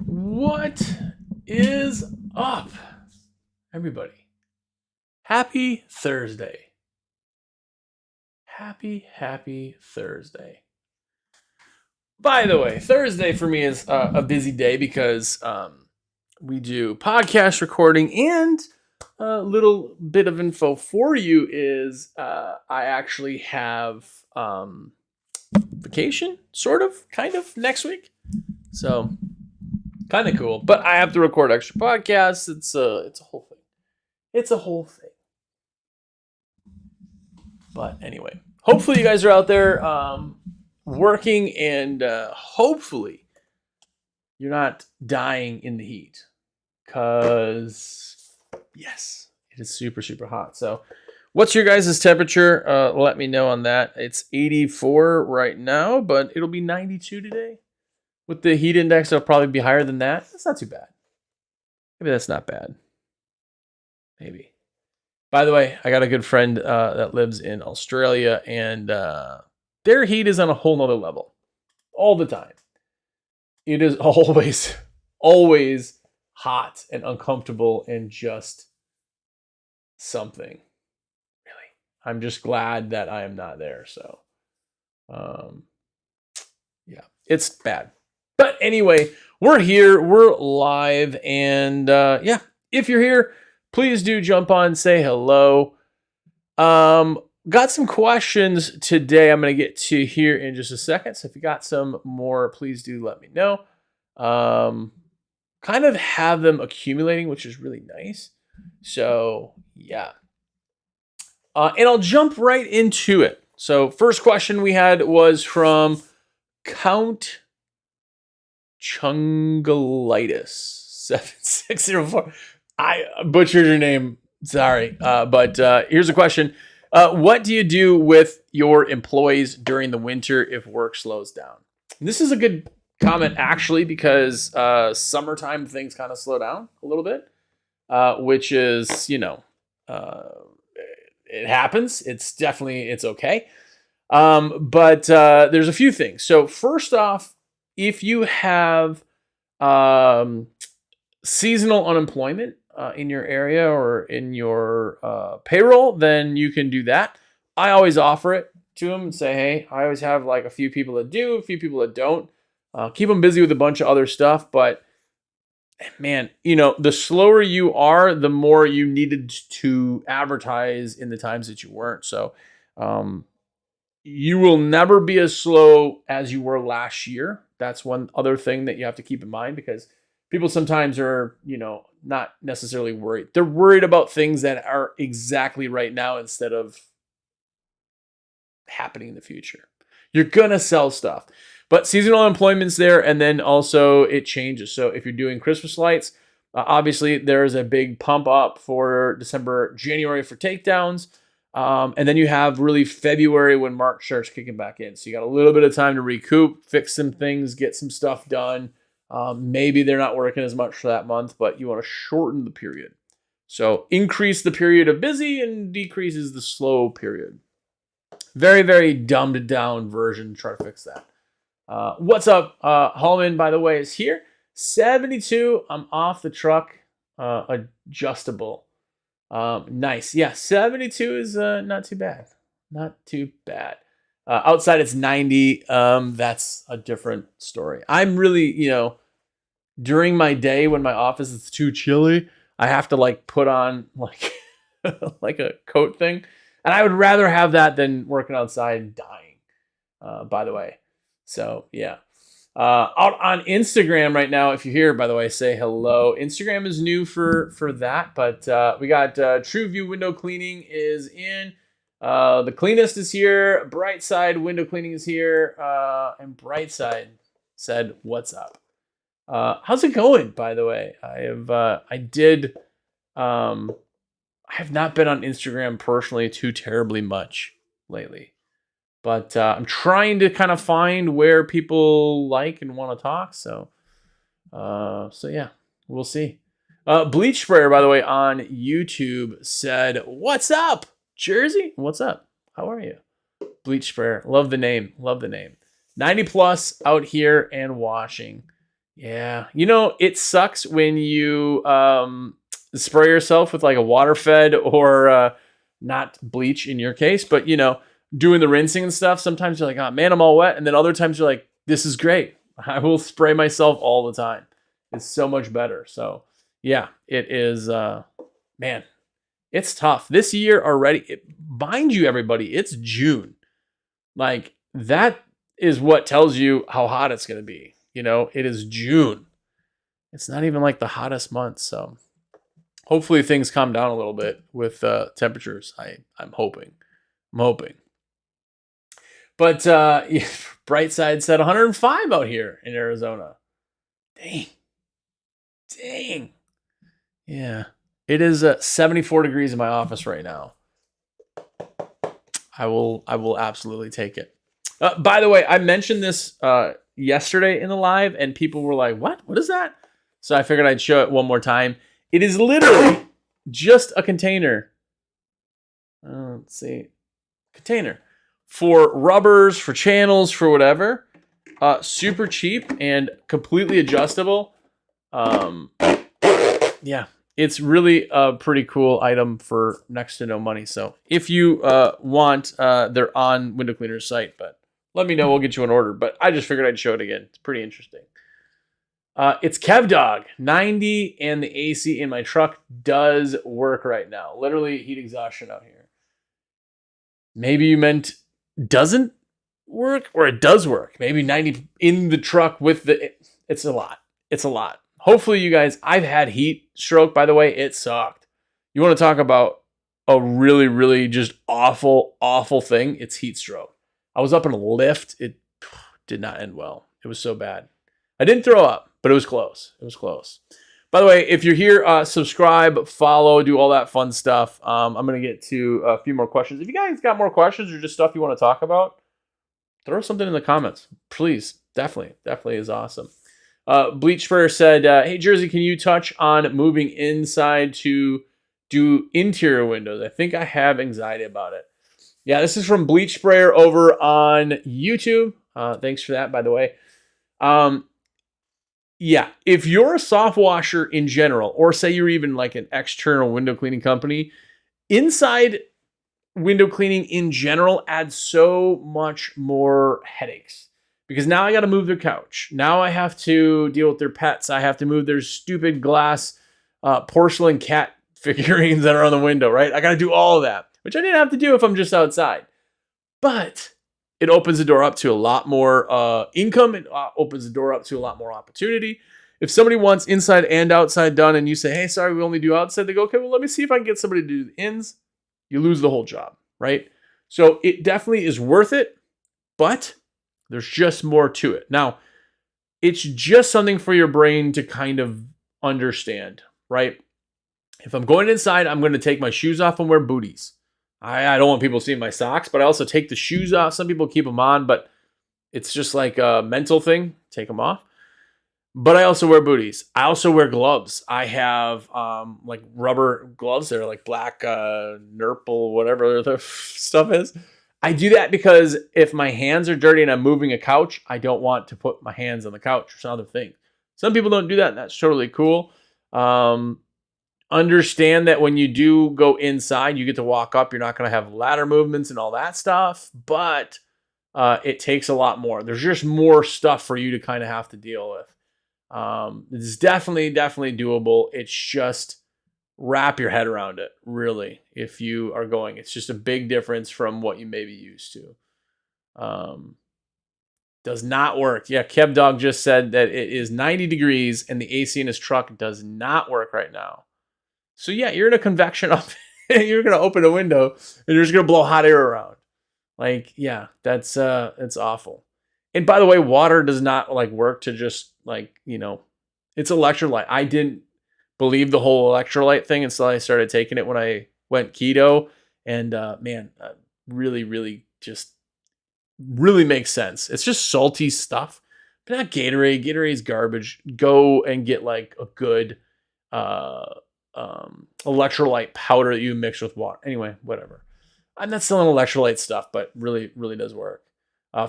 What is up, everybody? Happy Thursday. Happy Thursday. By the way, Thursday for me is a busy day because we do podcast recording, and a little bit of info for you is I actually have vacation, sort of, kind of, next week. So kind of cool, but I have to record extra podcasts. It's a whole thing. It's a whole thing. But anyway, hopefully you guys are out there working, and hopefully you're not dying in the heat, because yes, it is super hot. So what's your guys' temperature? Let me know on that. It's 84 right now, but it'll be 92 today. With the heat index, it'll probably be higher than that. That's not too bad. Maybe that's not bad. Maybe. By the way, I got a good friend that lives in Australia, and their heat is on a whole nother level all the time. It is always hot and uncomfortable and just something. Really. I'm just glad that I am not there. So, yeah, it's bad. But anyway, we're here, we're live, and yeah, if you're here, please do jump on, say hello. Got some questions today I'm going to get to here in just a second. So if you got some more, please do let me know. Kind of have them accumulating, which is really nice. So yeah. And I'll jump right into it. So first question we had was from Count Chungalitis 7604. I butchered your name. Sorry. But here's a question. What do you do with your employees during the winter if work slows down? And this is a good comment, actually, because summertime things kind of slow down a little bit, which is, it happens. It's okay. But there's a few things. So first off, if you have seasonal unemployment in your area or in your payroll, then you can do that. I always offer it to them and say, hey, I always have like a few people that do, a few people that don't. Keep them busy with a bunch of other stuff. But man, the slower you are, the more you needed to advertise in the times that you weren't. So you will never be as slow as you were last year. That's one other thing that you have to keep in mind, because people sometimes are, not necessarily worried. They're worried about things that are exactly right now instead of happening in the future. You're going to sell stuff. But seasonal unemployment's there, and then also it changes. So if you're doing Christmas lights, obviously there's a big pump up for December, January for takedowns. And then you have really February when March starts kicking back in. So you got a little bit of time to recoup, fix some things, get some stuff done. Maybe they're not working as much for that month, but you want to shorten the period. So increase the period of busy and decreases the slow period. Very dumbed down version. Try to fix that. What's up? Hallman, by the way, is here. 72. I'm off the truck. Adjustable. Nice. Yeah, 72 is not too bad. Not too bad. Outside it's 90. That's a different story. I'm really, during my day when my office is too chilly, I have to like put on like like a coat thing. And I would rather have that than working outside and dying, by the way. So yeah. Out on Instagram right now, if you're here, by the way, say hello. Instagram is new for that, but we got True View window cleaning is in. The cleanest is here. Brightside window cleaning is here. And Brightside said, "What's up?" How's it going? By the way, I have not been on Instagram personally too terribly much lately. But I'm trying to kind of find where people like and want to talk. So yeah, we'll see. Bleach Sprayer, by the way, on YouTube said, "What's up, Jersey? What's up? How are you?" Bleach Sprayer. Love the name. 90 plus out here and washing. Yeah. You know, it sucks when you spray yourself with like a water fed or not bleach in your case, but you know, doing the rinsing and stuff. Sometimes you're like, oh man, I'm all wet. And then other times you're like, this is great. I will spray myself all the time. It's so much better. So yeah, it is, man, it's tough. This year already, mind you, everybody, it's June. Like that is what tells you how hot it's going to be. You know, it is June. It's not even like the hottest month. So hopefully things calm down a little bit with temperatures. I'm hoping. I'm hoping. But yeah, Brightside said 105 out here in Arizona. Dang. Dang. Yeah. It is 74 degrees in my office right now. I will absolutely take it. By the way, I mentioned this yesterday in the live, and people were like, "What? What is that?" So I figured I'd show it one more time. It is literally just a container. Let's see, container for rubbers, for channels, for whatever. Super cheap and completely adjustable. Yeah, it's really a pretty cool item for next to no money. So if you want, they're on Window Cleaner's site, but let me know. We'll get you an order. But I just figured I'd show it again. It's pretty interesting. It's Kev Dog 90, and the AC in my truck does work right now. Literally heat exhaustion out here. Maybe you meant doesn't work, or it does work. Maybe 90 in the truck with the. It's a lot. It's a lot. Hopefully, you guys. I've had heat stroke. By the way, it sucked. You want to talk about a really, really just awful, awful thing? It's heat stroke. I was up in a lift. It did not end well. It was so bad. I didn't throw up, but it was close. It was close. By the way, if you're here, subscribe, follow, do all that fun stuff. I'm going to get to a few more questions. If you guys got more questions or just stuff you want to talk about, throw something in the comments. Please. Definitely is awesome. Bleach Sprayer said, hey, Jersey, can you touch on moving inside to do interior windows? I think I have anxiety about it. Yeah, this is from Bleach Sprayer over on YouTube. Thanks for that, by the way. Yeah, if you're a soft washer in general, or say you're even like an external window cleaning company, inside window cleaning in general adds so much more headaches. Because now I got to move their couch. Now I have to deal with their pets. I have to move their stupid glass porcelain cat figurines that are on the window, right? I got to do all of that, which I didn't have to do if I'm just outside. But it opens the door up to a lot more income. It opens the door up to a lot more opportunity. If somebody wants inside and outside done and you say, hey, sorry, we only do outside, they go, okay, well, let me see if I can get somebody to do the ins. You lose the whole job, right? So it definitely is worth it, but there's just more to it. Now, it's just something for your brain to kind of understand, right? If I'm going inside, I'm going to take my shoes off and wear booties. I don't want people seeing my socks, but I also take the shoes off. Some people keep them on, but it's just like a mental thing. Take them off. But I also wear booties. I also wear gloves. I have like rubber gloves. They're like black Nurple, whatever the stuff is. I do that because if my hands are dirty and I'm moving a couch, I don't want to put my hands on the couch or some other thing. Some people don't do that, and that's totally cool. Understand that when you do go inside, you get to walk up. You're not going to have ladder movements and all that stuff, but it takes a lot more. There's just more stuff for you to kind of have to deal with. It's definitely doable. It's just wrap your head around it, really, if you are going. It's just a big difference from what you may be used to. Does not work. Yeah, Kev Dog just said that it is 90 degrees and the AC in his truck does not work right now. So yeah, you're in a convection oven. You're gonna open a window and you're just gonna blow hot air around. Like, yeah, that's awful. And by the way, water does not like work to just like, it's electrolyte. I didn't believe the whole electrolyte thing until I started taking it when I went keto. And man, really makes sense. It's just salty stuff, but not Gatorade. Gatorade's garbage. Go and get like a good electrolyte powder that you mix with water. Anyway, whatever. I'm not selling electrolyte stuff, but really does work.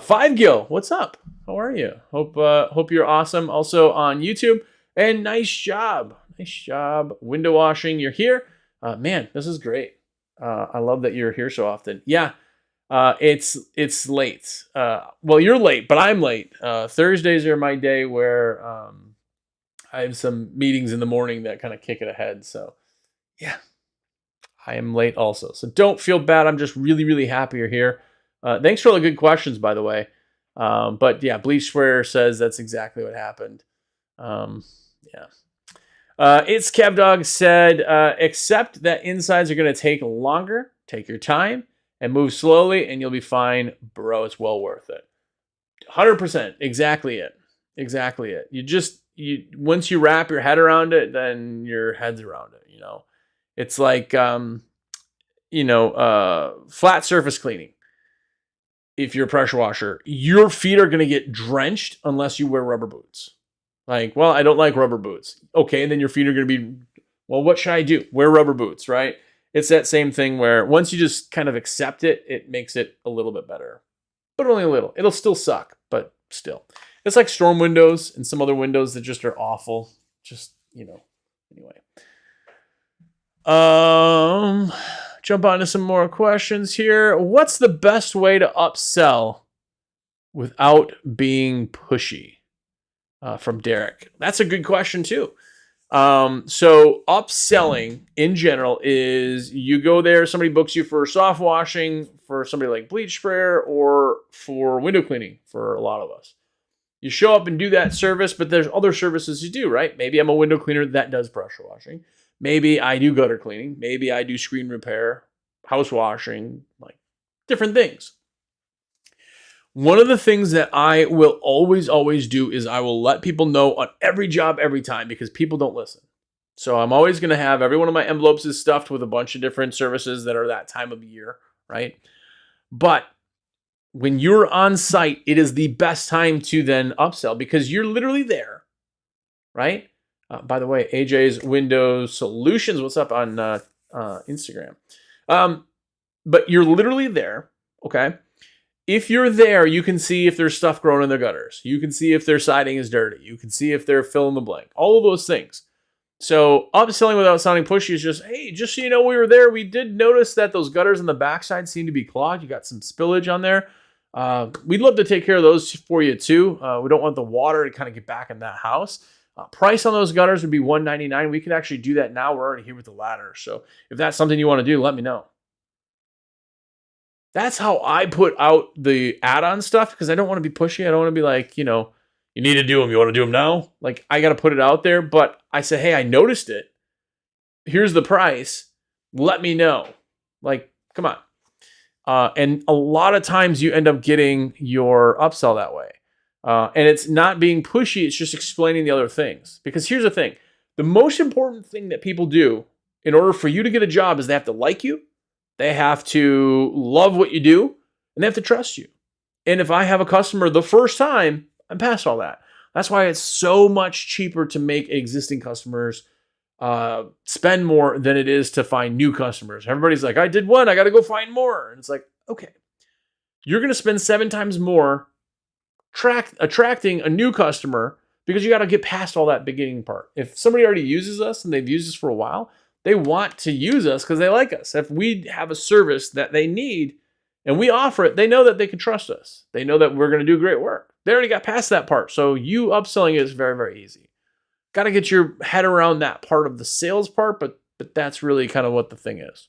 Five Gil, what's up? How are you? Hope you're awesome. Also on YouTube, and nice job, window washing. You're here, man. This is great. I love that you're here so often. Yeah, it's late. Well, you're late, but I'm late. Thursdays are my day where I have some meetings in the morning that kind of kick it ahead. So yeah, I am late also. So don't feel bad. I'm just really, really happy you're here. Thanks for all the good questions, by the way. But yeah, Bleach Swear says that's exactly what happened. Yeah. It's KevDog said, except that insides are going to take longer. Take your time and move slowly, and you'll be fine, bro. It's well worth it. 100%. Exactly it. Exactly it. Once you wrap your head around it, then your head's around it. It's like flat surface cleaning. If you're a pressure washer, your feet are going to get drenched unless you wear rubber boots. Like, well, I don't like rubber boots. Okay, and then your feet are going to be, well, what should I do? Wear rubber boots, right? It's that same thing where once you just kind of accept it, it makes it a little bit better. But only a little. It'll still suck, but still. It's like storm windows and some other windows that just are awful. Just, anyway. Jump on to some more questions here. What's the best way to upsell without being pushy? From Derek. That's a good question too. So upselling in general is you go there, somebody books you for soft washing, for somebody like bleach sprayer, or for window cleaning for a lot of us. You show up and do that service, but there's other services you do, right? Maybe I'm a window cleaner that does pressure washing. Maybe I do gutter cleaning. Maybe I do screen repair, house washing, like different things. One of the things that I will always do is I will let people know on every job every time because people don't listen. So I'm always going to have every one of my envelopes is stuffed with a bunch of different services that are that time of year, right? But when you're on site, it is the best time to then upsell because you're literally there, right? By the way, AJ's Windows Solutions, what's up on Instagram? But you're literally there, okay? If you're there, you can see if there's stuff growing in the gutters. You can see if their siding is dirty. You can see if they're fill in the blank. All of those things. So upselling without sounding pushy is just, hey, just so you know we were there, we did notice that those gutters on the backside seem to be clogged. You got some spillage on there. We'd love to take care of those for you too. We don't want the water to kind of get back in that house. Price on those gutters would be $199. We could actually do that now. We're already here with the ladder. So if that's something you want to do, let me know. That's how I put out the add-on stuff because I don't want to be pushy. I don't want to be like, you need to do them. You want to do them now? Like, I got to put it out there. But I say, hey, I noticed it. Here's the price. Let me know. Like, come on. And a lot of times you end up getting your upsell that way. And it's not being pushy. It's just explaining the other things. Because here's the thing. The most important thing that people do in order for you to get a job is they have to like you. They have to love what you do, and they have to trust you. And if I have a customer the first time, I'm past all that. That's why it's so much cheaper to make existing customers spend more than it is to find new customers. Everybody's like, I did one, I got to go find more. And it's like, okay, you're going to spend 7 times more attracting a new customer because you got to get past all that beginning part. If somebody already uses us and they've used us for a while, they want to use us because they like us. If we have a service that they need and we offer it, they know that they can trust us. They know that we're going to do great work. They already got past that part. So you upselling it is very, very easy. Got to get your head around that part of the sales part, but that's really kind of what the thing is.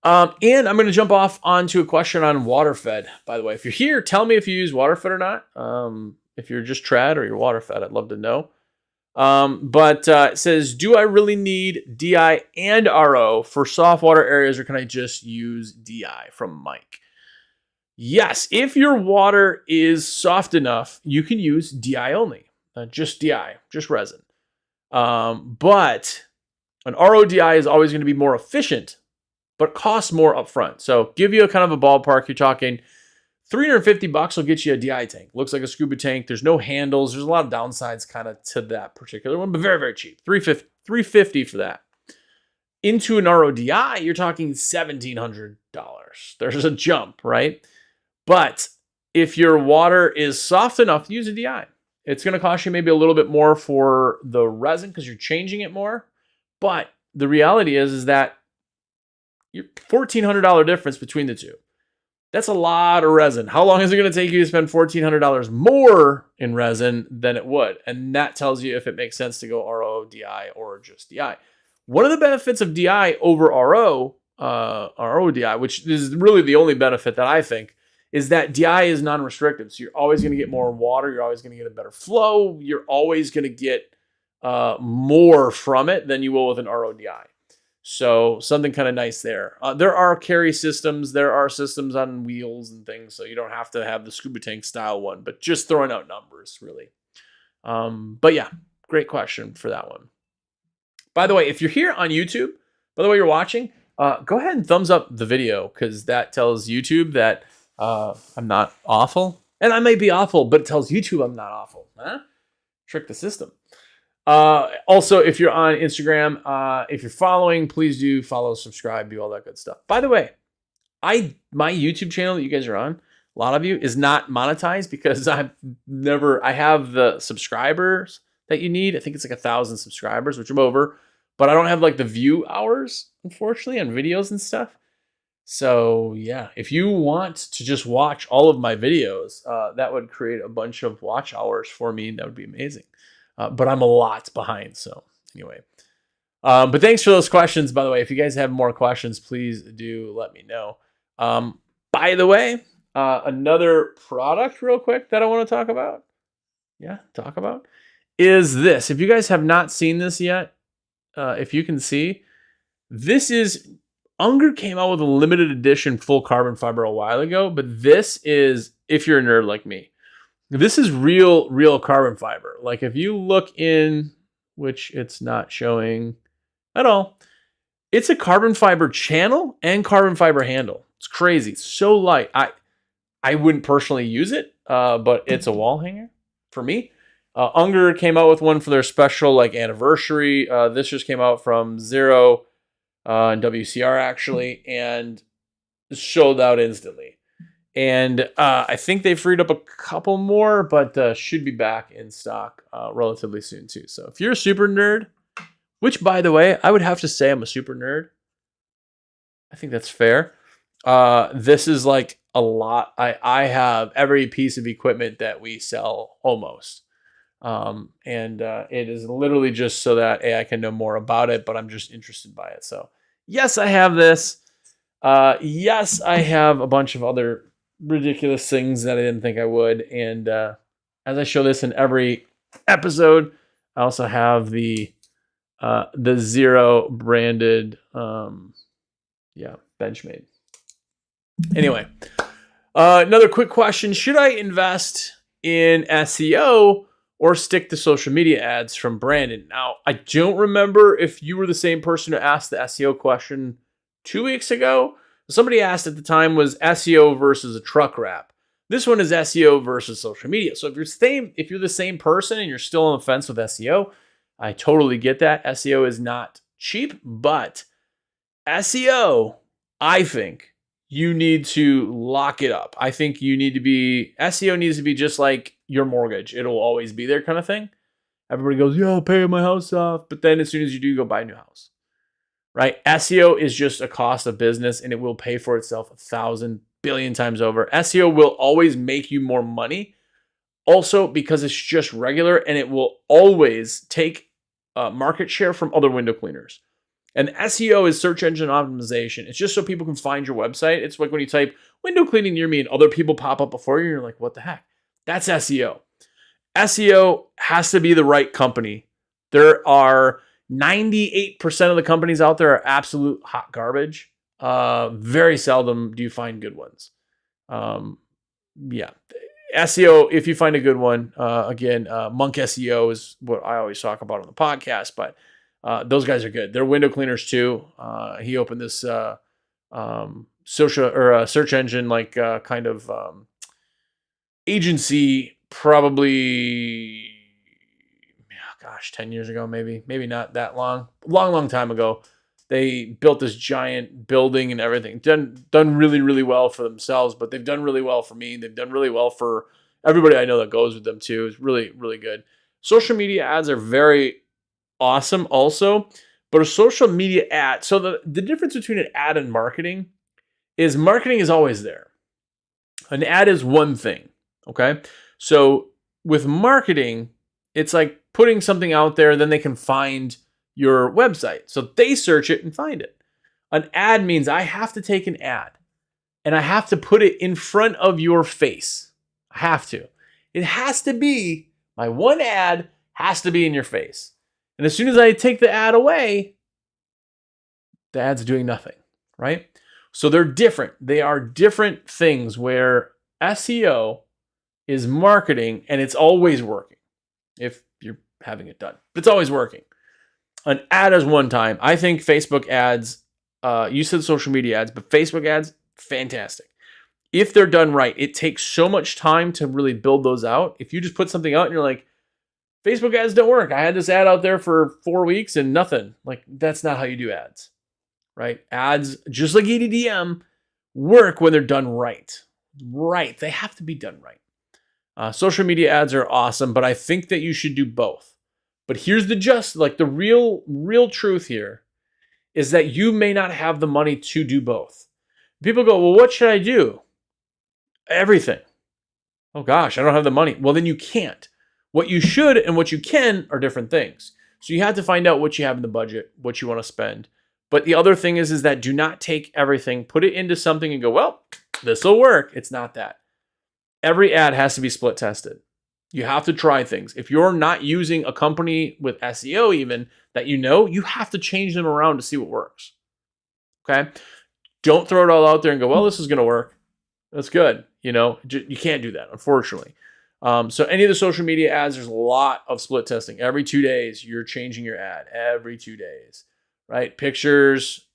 And I'm going to jump off onto a question on water-fed. By the way, if you're here, tell me if you use water-fed or not. If you're just trad or you're water-fed, I'd love to know. But it says, do I really need DI and RO for soft water areas, or can I just use DI? From Mike. Yes, if your water is soft enough, you can use DI only. Just DI, just resin. But an RO DI is always going to be more efficient, but costs more upfront. So give you a kind of a ballpark. You're talking $350 will get you a DI tank. Looks like a scuba tank. There's no handles. There's a lot of downsides kind of to that particular one, but very, very cheap. $350 for that. Into an RODI, you're talking $1,700. There's a jump, right? But if your water is soft enough, use a DI. It's going to cost you maybe a little bit more for the resin because you're changing it more. But the reality is that your $1,400 difference between the two. That's a lot of resin. How long is it going to take you to spend $1,400 more in resin than it would? And that tells you if it makes sense to go RO, DI, or just DI. One of the benefits of DI over RO DI, which is really the only benefit that I think, is that DI is non-restrictive. So you're always going to get more water. You're always going to get a better flow. You're always going to get more from it than you will with an RO DI. So something kind of nice there. There are carry systems. There are systems on wheels and things, so you don't have to have the scuba tank style one, but just throwing out numbers, really. But yeah, great question for that one. By the way, if you're here on YouTube, by the way you're watching, go ahead and thumbs up the video because that tells YouTube that I'm not awful. And I may be awful, but it tells YouTube I'm not awful. Huh? Trick the system. Also, if you're on Instagram, if you're following, please do follow, subscribe, do all that good stuff. By the way, my YouTube channel that you guys are on, a lot of you, is not monetized because I have the subscribers that you need. I think it's like 1,000 subscribers, which I'm over, but I don't have like the view hours, unfortunately, on videos and stuff. So yeah, if you want to just watch all of my videos, that would create a bunch of watch hours for me. That would be amazing. But I'm a lot behind. So anyway, but thanks for those questions. By the way, if you guys have more questions, please do let me know. By the way, another product real quick that I want to talk about. Is this. If you guys have not seen this yet, if you can see, this is Unger came out with a limited edition full carbon fiber a while ago, but this is, if you're a nerd like me, this is real carbon fiber. Like if you look in, which it's not showing at all, it's a carbon fiber channel and carbon fiber handle. It's crazy. It's so light. I wouldn't personally use it, but it's a wall hanger for me. Unger came out with one for their special like anniversary. This just came out from Zero and WCR actually, and sold out instantly. And I think they freed up a couple more, but should be back in stock relatively soon too. So if you're a super nerd, which by the way, I would have to say I'm a super nerd. I think that's fair. This is like a lot. I have every piece of equipment that we sell almost. And it is literally just so that I can know more about it, but I'm just interested by it. So yes, I have this. Yes, I have a bunch of other ridiculous things that I didn't think I would. And as I show this in every episode, I also have the Zero branded Benchmade. Anyway, another quick question. Should I invest in SEO or stick to social media ads from Brandon? Now, I don't remember if you were the same person who asked the SEO question 2 weeks ago. Somebody asked at the time was SEO versus a truck wrap. This one is SEO versus social media. So if you're the same person and you're still on the fence with SEO, I totally get that. SEO is not cheap, but SEO, I think you need to lock it up. I think SEO needs to be just like your mortgage. It'll always be there kind of thing. Everybody goes, yeah, I'll pay my house off. But then as soon as you do, go buy a new house. Right? SEO is just a cost of business and it will pay for itself 1,000 billion times over. SEO will always make you more money. Also, because it's just regular and it will always take market share from other window cleaners. And SEO is search engine optimization. It's just so people can find your website. It's like when you type window cleaning near me and other people pop up before you, you're like, what the heck? That's SEO. SEO has to be the right company. There are 98% of the companies out there are absolute hot garbage. Very seldom do you find good ones. SEO, if you find a good one, again, Monk SEO is what I always talk about on the podcast, but those guys are good. They're window cleaners too. He opened this search engine kind of agency probably 10 years ago, maybe not that long time ago. They built this giant building and everything. Done really, really well for themselves, but they've done really well for me. They've done really well for everybody I know that goes with them too. It's really, really good. Social media ads are very awesome also, but a social media ad, so the difference between an ad and marketing is always there. An ad is one thing, okay? So with marketing, it's like putting something out there, then they can find your website. So they search it and find it. An ad means I have to take an ad and I have to put it in front of your face. I have to. It has to be, my one ad has to be in your face. And as soon as I take the ad away, the ad's doing nothing, right? So they're different. They are different things where SEO is marketing and it's always working if you're having it done. But it's always working. An ad is one time. I think Facebook ads, you said social media ads, but Facebook ads, fantastic. If they're done right, it takes so much time to really build those out. If you just put something out and you're like, Facebook ads don't work. I had this ad out there for 4 weeks and nothing. Like, that's not how you do ads, right? Ads, just like EDDM, work when they're done right. Right. They have to be done right. Social media ads are awesome, but I think that you should do both. But here's the real truth here is that you may not have the money to do both. People go, well, what should I do? Everything. Oh gosh, I don't have the money. Well, then you can't. What you should and what you can are different things. So you have to find out what you have in the budget, what you want to spend. But the other thing is that do not take everything, put it into something and go, well, this will work. It's not that. Every ad has to be split tested. You have to try things. If you're not using a company with SEO even that you have to change them around to see what works. Okay? Don't throw it all out there and go, well, this is going to work. That's good. You can't do that, unfortunately. So any of the social media ads, there's a lot of split testing. Every 2 days, you're changing your ad. Every 2 days, right? Pictures,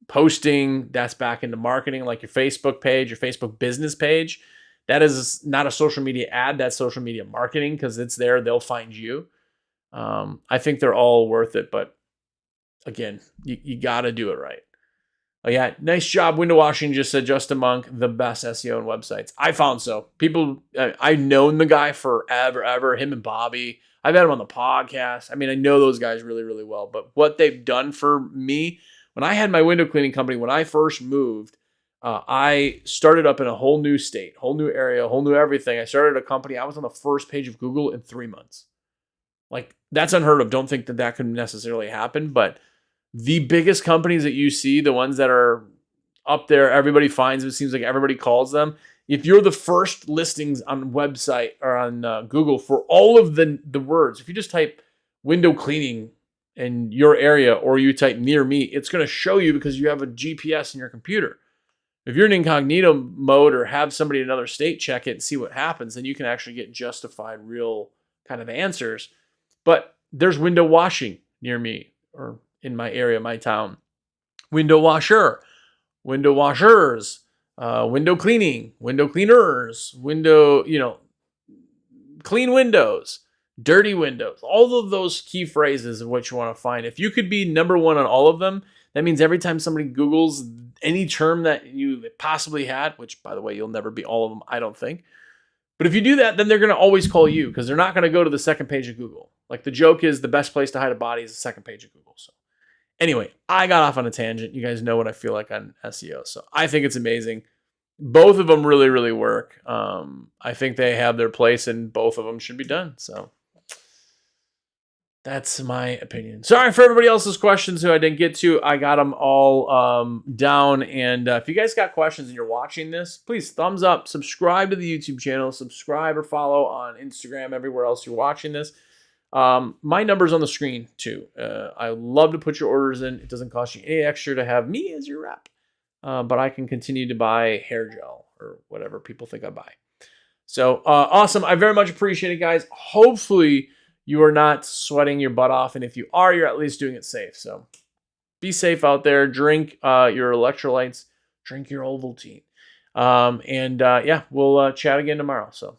posting, that's back into marketing, like your Facebook page, your Facebook business page. That is not a social media ad. That's social media marketing because it's there. They'll find you. I think they're all worth it. But again, you got to do it right. Oh, yeah. Nice job. Window washing just said Justin Monk, the best SEO and websites. I found so. People, I've known the guy forever, him and Bobby. I've had him on the podcast. I mean, I know those guys really, really well. But what they've done for me, when I had my window cleaning company, when I first moved, I started up in a whole new state, whole new area, whole new everything. I started a company. I was on the first page of Google in 3 months. Like, that's unheard of. Don't think that could necessarily happen, but the biggest companies that you see, the ones that are up there, everybody finds them. It seems like everybody calls them. If you're the first listings on website or on Google for all of the words, if you just type window cleaning in your area or you type near me, it's going to show you because you have a GPS in your computer. If you're in incognito mode or have somebody in another state check it and see what happens, then you can actually get justified real kind of answers. But there's window washing near me or in my area, my town. Window washer, window washers, window cleaning, window cleaners, clean windows, dirty windows. All of those key phrases of what you want to find. If you could be number one on all of them, that means every time somebody Googles any term that you possibly had, which by the way, you'll never be all of them, I don't think. But if you do that, then they're going to always call you because they're not going to go to the second page of Google. Like the joke is the best place to hide a body is the second page of Google. So anyway, I got off on a tangent. You guys know what I feel like on SEO. So I think it's amazing. Both of them really, really work. I think they have their place and both of them should be done. So that's my opinion. Sorry for everybody else's questions who I didn't get to. I got them all down. And if you guys got questions and you're watching this, please thumbs up, subscribe to the YouTube channel, subscribe or follow on Instagram, everywhere else you're watching this. My number's on the screen too. I love to put your orders in. It doesn't cost you any extra to have me as your rep. But I can continue to buy hair gel or whatever people think I buy. So awesome. I very much appreciate it, guys. Hopefully you are not sweating your butt off. And if you are, you're at least doing it safe. So be safe out there. Drink your electrolytes. Drink your Ovaltine. Yeah, we'll chat again tomorrow. So